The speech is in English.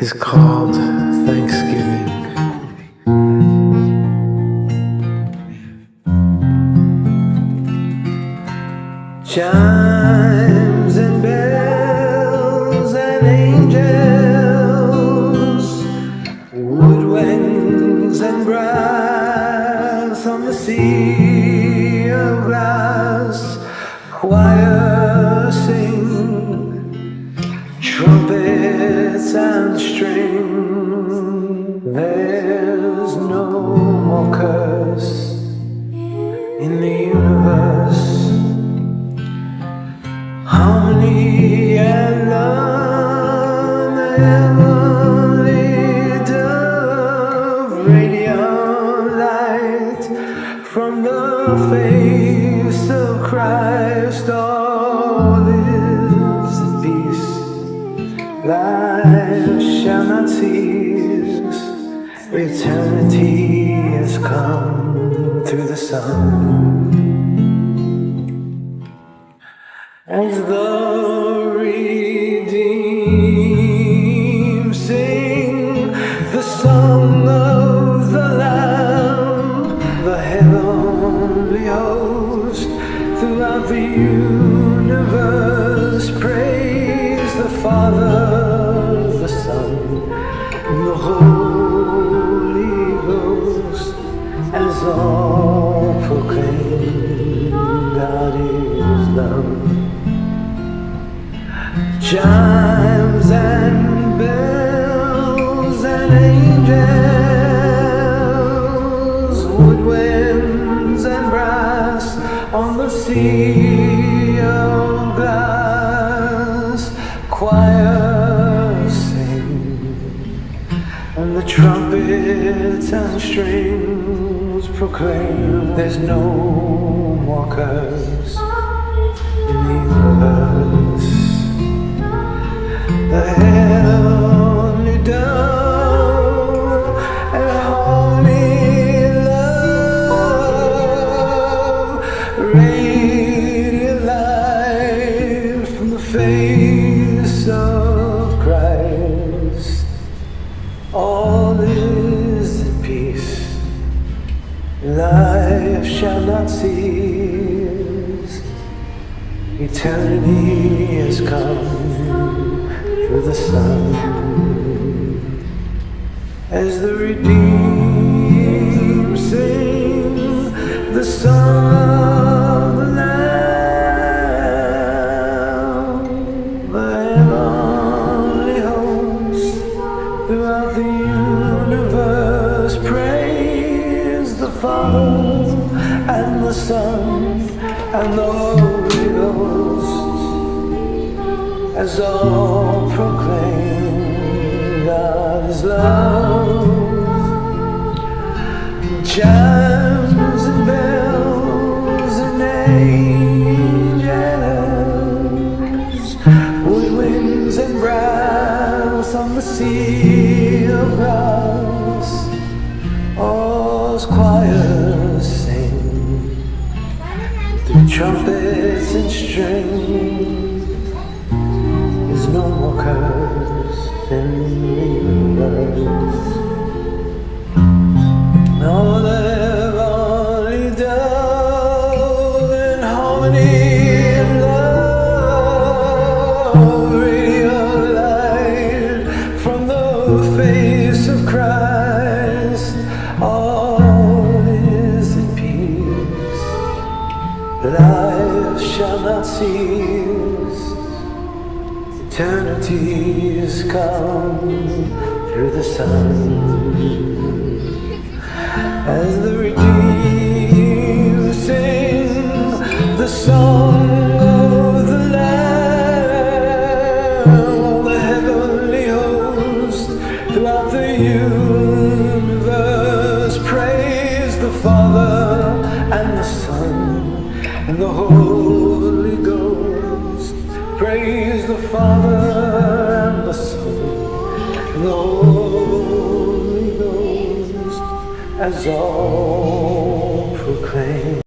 is called Thanksgiving. Chimes and bells and angels, woodwinds and brass on the sea of glass, choir sing, trumpets and string. There's no more curse in the universe. Harmony and love, the heavenly dove, radiant light from the face of Christ. All is at peace, life shall not cease. Eternity has come through the sun. As the redeemed sing the song of the Lamb, the heavenly host throughout the universe praise the Father, the Son, and the Holy Ghost, as all proclaim God is love. Chimes and bells and angels, woodwinds and brass on the sea of glass, choirs sing, and the trumpets and strings proclaim there's no more curse in the universe. The heavenly dove and holy love, radiant light from the face of Christ. All is at peace, life shall not cease. Eternity has come through the sun, as the redeemed sing the song of the Lamb, the heavenly host throughout the universe praise the Father and the Son and the Holy Ghost, as all proclaim God is love. Chimes and bells and angels, woodwinds and brass on the sea of glass, all choirs sing through trumpets and strings. No more curse in the universe. No, the heavenly dove in harmony and love, radiant light from the face of Christ. All is at peace, life shall not cease. Eternity has come through the sun, as the redeemed sing the song of the Lamb, the heavenly host throughout the universe praise the Father and the Son and the Holy Ghost. Praise the Father and the Son and the Holy Ghost, as all proclaim